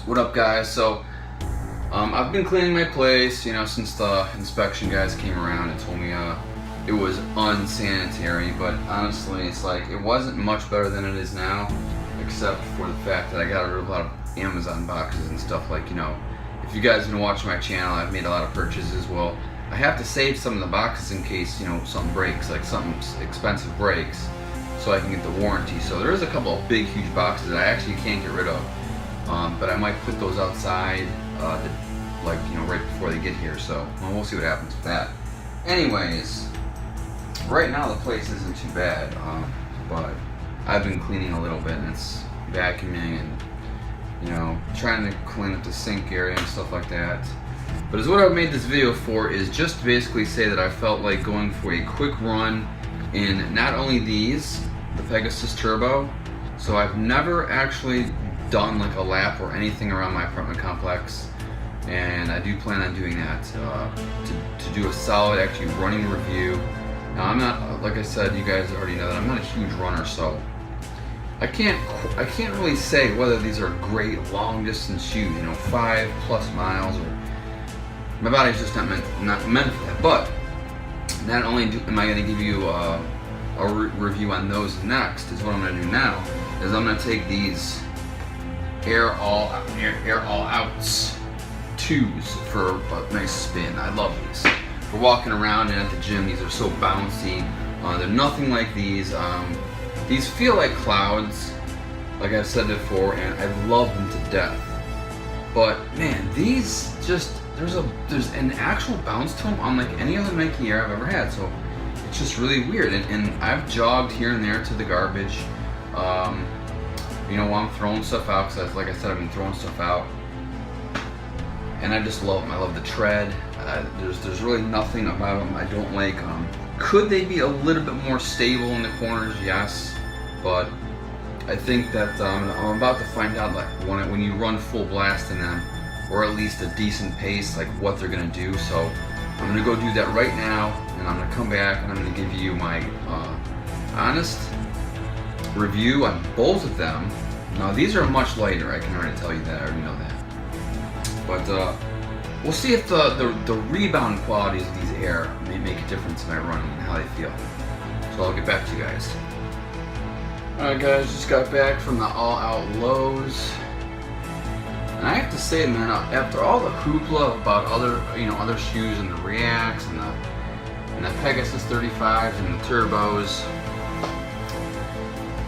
What up, guys? So I've been cleaning my place, since the inspection guys came around and told me it was unsanitary. But honestly, it's like it wasn't much better than it is now, except for the fact that I got rid of a lot of Amazon boxes and stuff. Like, if you guys have been watching my channel, I've made a lot of purchases. Well, I have to save some of the boxes in case something breaks, like something expensive breaks, so I can get the warranty. So there is a couple of big, huge boxes that I actually can't get rid of. But I might put those outside, right before they get here. So we'll see what happens with that. Anyways, right now the place isn't too bad, but I've been cleaning a little bit, and it's vacuuming and trying to clean up the sink area and stuff like that. But what I've made this video for is just to basically say that I felt like going for a quick run in not only these, the Pegasus Turbo. So I've never actually done like a lap or anything around my apartment complex, and I do plan on doing that to do a solid actually running review. Now I'm not, like I said, you guys already know that I'm not a huge runner, so I can't really say whether these are great long distance shoes, 5+ miles, or my body's just not meant for that. But not only am I going to give you a review on those next, is what I'm going to do now is I'm going to take these Air All Outs 2s for a nice spin. I love these. For walking around and at the gym, these are so bouncy. They're nothing like these. These feel like clouds, like I've said before, and I love them to death. But man, these just there's an actual bounce to them unlike any other Nike Air I've ever had. So it's just really weird. And I've jogged here and there to the garbage. While I'm throwing stuff out, because like I said, I've been throwing stuff out, and I just love them. I love the tread. There's really nothing about them I don't like. Could they be a little bit more stable in the corners? Yes, but I think that I'm about to find out, like when you run full blast in them, or at least a decent pace, like what they're gonna do. So I'm gonna go do that right now, and I'm gonna come back and I'm gonna give you my honest review on both of them. Now these are much lighter, I can already tell you that, I already know that. But we'll see if the rebound qualities of these Air may make a difference in my running and how they feel. So I'll get back to you guys. Alright guys, just got back from the All Out Lows. And I have to say, man, after all the hoopla about other shoes and the Reacts and the Pegasus 35s and the Turbos,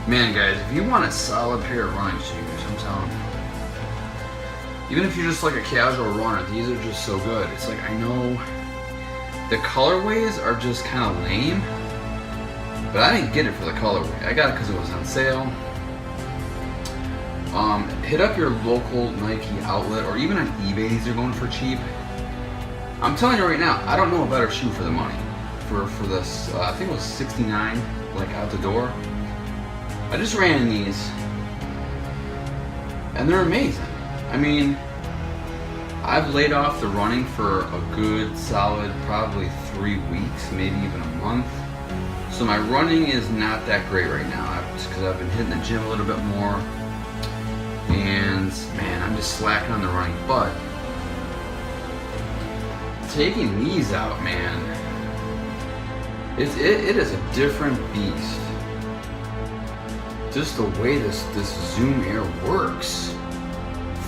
man, guys, if you want a solid pair of running shoes, I'm telling you, even if you're just like a casual runner, these are just so good. It's like, I know the colorways are just kind of lame, but I didn't get it for the colorway. I got it because it was on sale. Hit up your local Nike outlet, or even on eBay, these are going for cheap. I'm telling you right now, I don't know a better shoe for the money. For this, I think it was $69, like out the door. I just ran in these, and they're amazing. I mean, I've laid off the running for a good solid probably 3 weeks, maybe even a month. So my running is not that great right now, just because I've been hitting the gym a little bit more. And man, I'm just slacking on the running. But taking these out, man, it is a different beast. Just the way this Zoom Air works.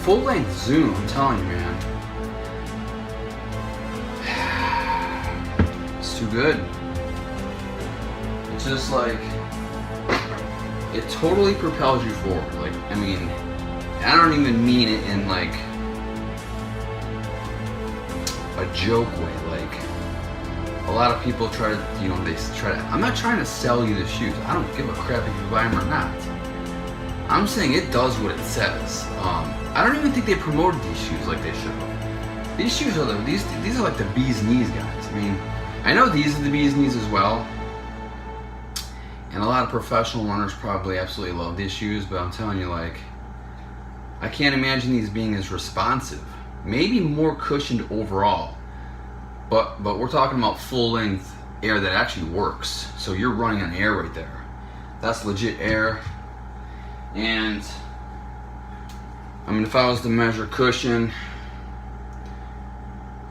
Full length zoom, I'm telling you, man. It's too good. It's just like, it totally propels you forward. Like, I mean, I don't even mean it in like a joke way. Like, a lot of people try to, I'm not trying to sell you the shoes. I don't give a crap if you buy them or not. I'm saying it does what it says. I don't even think they promoted these shoes like they should have. These shoes are these are like the bee's knees, guys. I mean, I know these are the bee's knees as well, and a lot of professional runners probably absolutely love these shoes. But I'm telling you, like, I can't imagine these being as responsive. Maybe more cushioned overall, but we're talking about full length Air that actually works. So you're running on air right there. That's legit air. And I mean, if I was to measure cushion,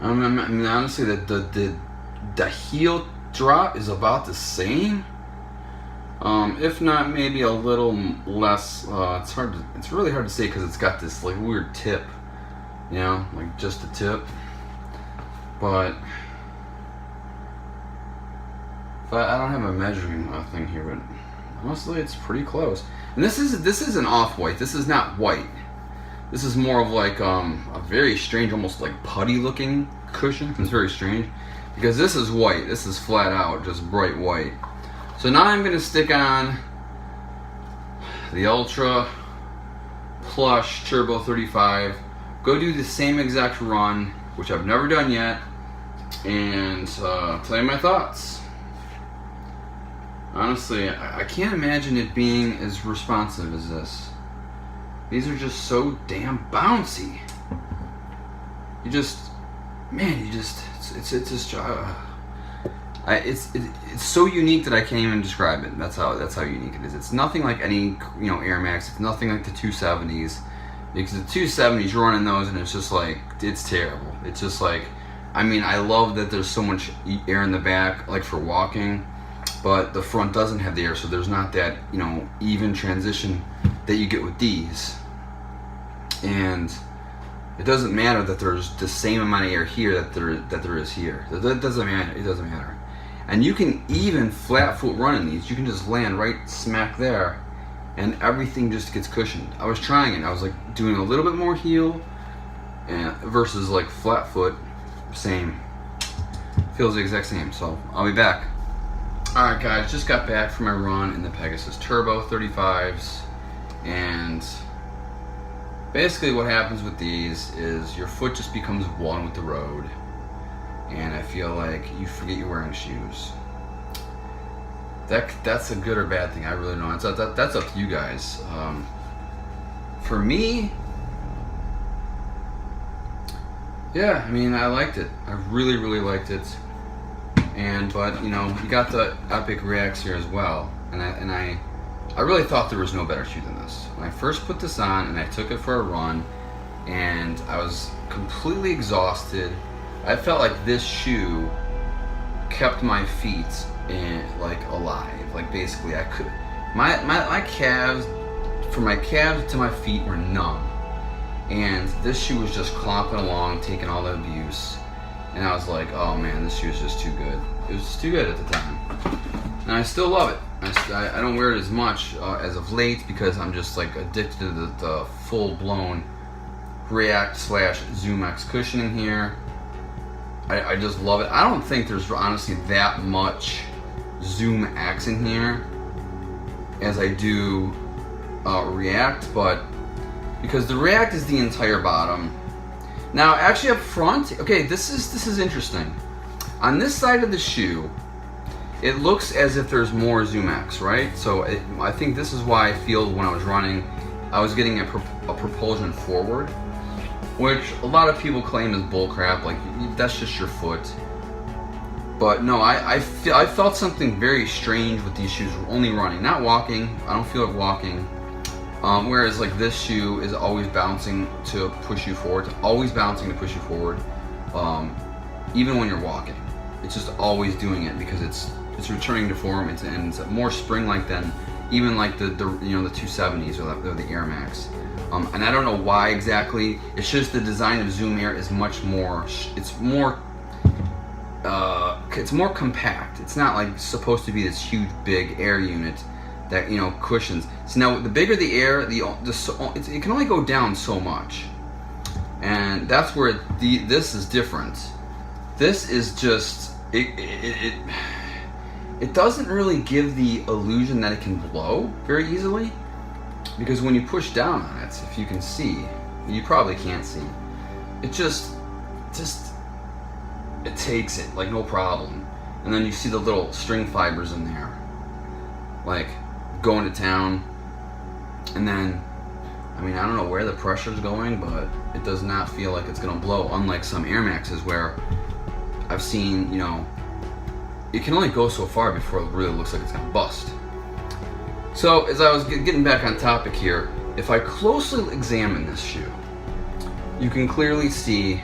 I mean honestly, the heel drop is about the same. If not, maybe a little less. It's really hard to say because it's got this like weird tip, you know, like just the tip. But I don't have a measuring thing here, but honestly, it's pretty close. And this is an off-white. This is not white. This is more of like a very strange, almost like putty-looking cushion. It's very strange because this is white. This is flat out, just bright white. So now I'm gonna stick on the Ultra Plush Turbo 35. Go do the same exact run, which I've never done yet, and tell you my thoughts. Honestly, I can't imagine it being as responsive as this. These are just so damn bouncy. It's so unique that I can't even describe it. That's how unique it is. It's nothing like any Air Max. It's nothing like the 270s, because the 270s you're running those and it's just like it's terrible. It's just like, I mean, I love that there's so much air in the back, like for walking, but the front doesn't have the air, so there's not that even transition that you get with these. And it doesn't matter that there's the same amount of air here that there is here. That doesn't matter. It doesn't matter. And you can even flat foot run in these. You can just land right smack there, and everything just gets cushioned. I was trying it. I was like doing a little bit more heel, and versus like flat foot, same. Feels the exact same. So I'll be back. All right, guys. Just got back from my run in the Pegasus Turbo 35s, and basically what happens with these is your foot just becomes one with the road, and I feel like you forget you're wearing shoes. That's a good or bad thing. I really don't know. That's up to you guys. For me, yeah, I mean, I liked it. I really, really liked it. But you got the Epic Reacts here as well, and I really thought there was no better shoe than this. When I first put this on and I took it for a run, and I was completely exhausted, I felt like this shoe kept my feet alive. Like basically, I could my calves, from my calves to my feet were numb, and this shoe was just clomping along, taking all the abuse. And I was like, oh man, this shoe is just too good. It was just too good at the time. And I still love it. I don't wear it as much as of late because I'm just like addicted to the full-blown React / Zoom X cushioning here. I just love it. I don't think there's honestly that much Zoom X in here as I do React, but because the React is the entire bottom. Now, actually up front, okay, this is interesting. On this side of the shoe, it looks as if there's more Zoom X, right? So I think this is why I feel when I was running, I was getting a propulsion forward, which a lot of people claim is bullcrap. Like that's just your foot. But no, I felt something very strange with these shoes. Only running, not walking. I don't feel like walking. Whereas like this shoe is always bouncing to push you forward. It's always bouncing to push you forward. Even when you're walking, it's just always doing it because it's returning to form. It's more spring-like than even like the 270s or the Air Max. And I don't know why exactly. It's just the design of Zoom Air is much more. It's more compact. It's not like supposed to be this huge big air unit that cushions. So now the bigger the air, it can only go down so much, and that's where this is different. This is just it doesn't really give the illusion that it can blow very easily, because when you push down on it, if you can see, you probably can't see, it just it takes it like no problem. And then you see the little string fibers in there like going to town. And then I don't know where the pressure's going, but it does not feel like it's gonna blow, unlike some Air Maxes where I've seen it can only go so far before it really looks like it's gonna bust. So as I was getting back on topic here, if I closely examine this shoe, you can clearly see,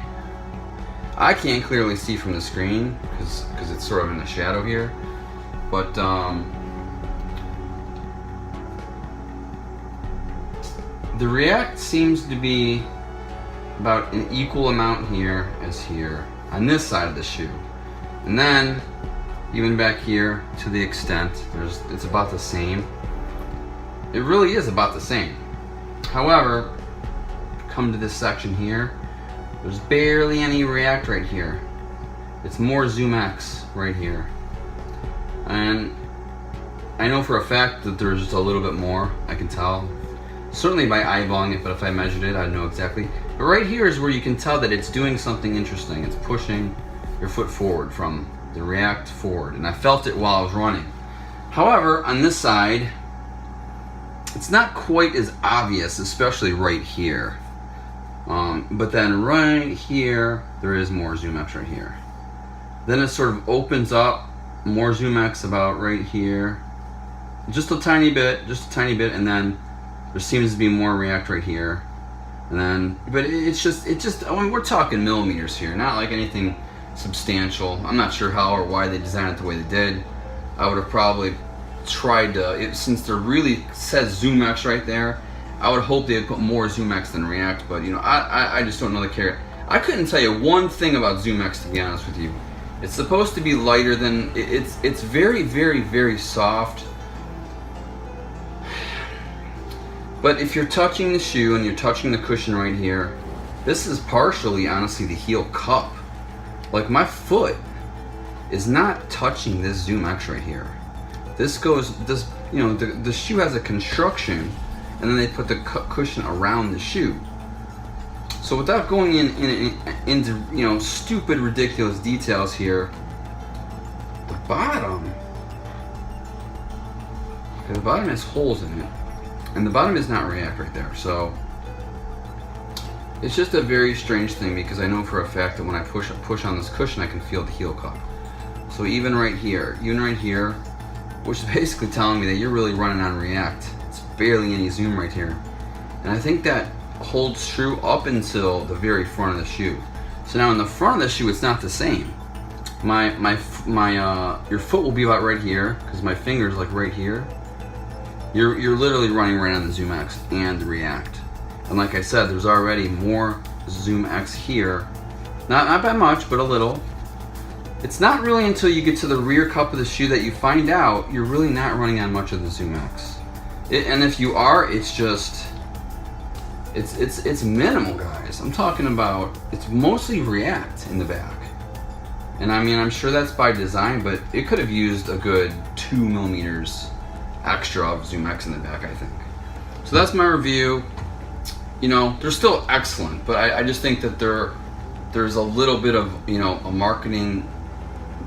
I can't clearly see from the screen because it's sort of in the shadow here, but the React seems to be about an equal amount here as here on this side of the shoe. And then even back here to the extent, it's about the same. It really is about the same. However, come to this section here, there's barely any React right here. It's more Zoom X right here. And I know for a fact that there's just a little bit more, I can tell. Certainly by eyeballing it, but if I measured it, I'd know exactly. But right here is where you can tell that it's doing something interesting. It's pushing your foot forward from the React forward. And I felt it while I was running. However, on this side, it's not quite as obvious, especially right here. But then right here, there is more Zoom X right here. Then it sort of opens up, more Zoom X about right here. Just a tiny bit, and then there seems to be more React right here. And then, but it's just, I mean, we're talking millimeters here, not like anything substantial. I'm not sure how or why they designed it the way they did. I would have probably tried to, since there really says Zoom X right there, I would hope they would put more Zoom X than React, but you know, I just don't know the care. I couldn't tell you one thing about Zoom X, to be honest with you. It's supposed to be lighter than, it's very, very, very soft. But if you're touching the shoe and you're touching the cushion right here, this is partially, honestly, the heel cup. Like my foot is not touching this Zoom X right here. This goes, you know, the shoe has a construction, and then they put the cushion around the shoe. So without going into you know, stupid, ridiculous details here, the bottom has holes in it, and the bottom is not React right there. So it's just a very strange thing, because I know for a fact that when I push on this cushion, I can feel the heel cup. So even right here, which is basically telling me that you're really running on React. It's barely any Zoom right here. And I think that holds true up until the very front of the shoe. So now in the front of the shoe, it's not the same. Your foot will be about right here, because my finger's like right here. You're literally running right on the Zoom X and the React. And like I said, there's already more Zoom X here. Not by much, but a little. It's not really until you get to the rear cup of the shoe that you find out you're really not running on much of the Zoom X. And if you are, it's just, it's minimal, guys. I'm talking about, it's mostly React in the back. And I mean, I'm sure that's by design, but it could have used a good 2 millimeters extra of Zoom X in the back, I think. So that's my review. You know, they're still excellent, but I just think that there's a little bit of, you know, a marketing,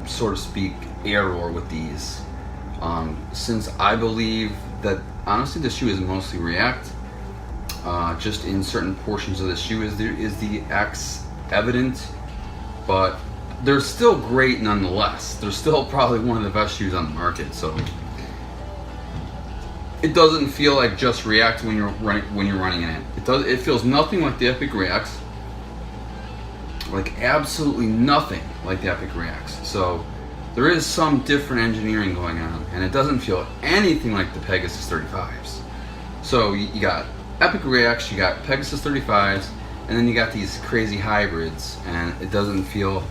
so to speak, error with these. Since I believe that, honestly, the shoe is mostly React. Just in certain portions of the shoe is the X evident, but they're still great nonetheless. They're still probably one of the best shoes on the market. So it doesn't feel like just React when you're running in it. It feels nothing like the Epic Reacts. Like absolutely nothing like the Epic Reacts. So there is some different engineering going on, and it doesn't feel anything like the Pegasus 35s. So you got Epic Reacts, you got Pegasus 35s, and then you got these crazy hybrids, and it just doesn't feel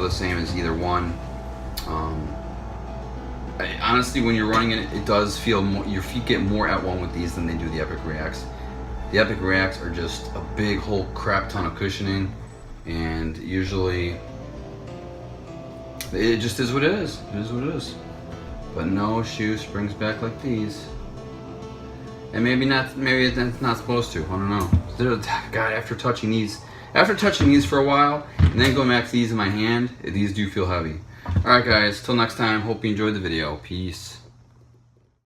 the same as either one. Honestly, when you're running it, it does feel more, your feet get more at one with these than they do the Epic Reacts. The Epic Reacts are just a big whole crap ton of cushioning, and usually it just is what it is. It is what it is. But no shoe springs back like these. And maybe it's not supposed to. I don't know. God, after touching these for a while, and then going back to these in my hand, these do feel heavy. Alright guys, till next time, hope you enjoyed the video. Peace.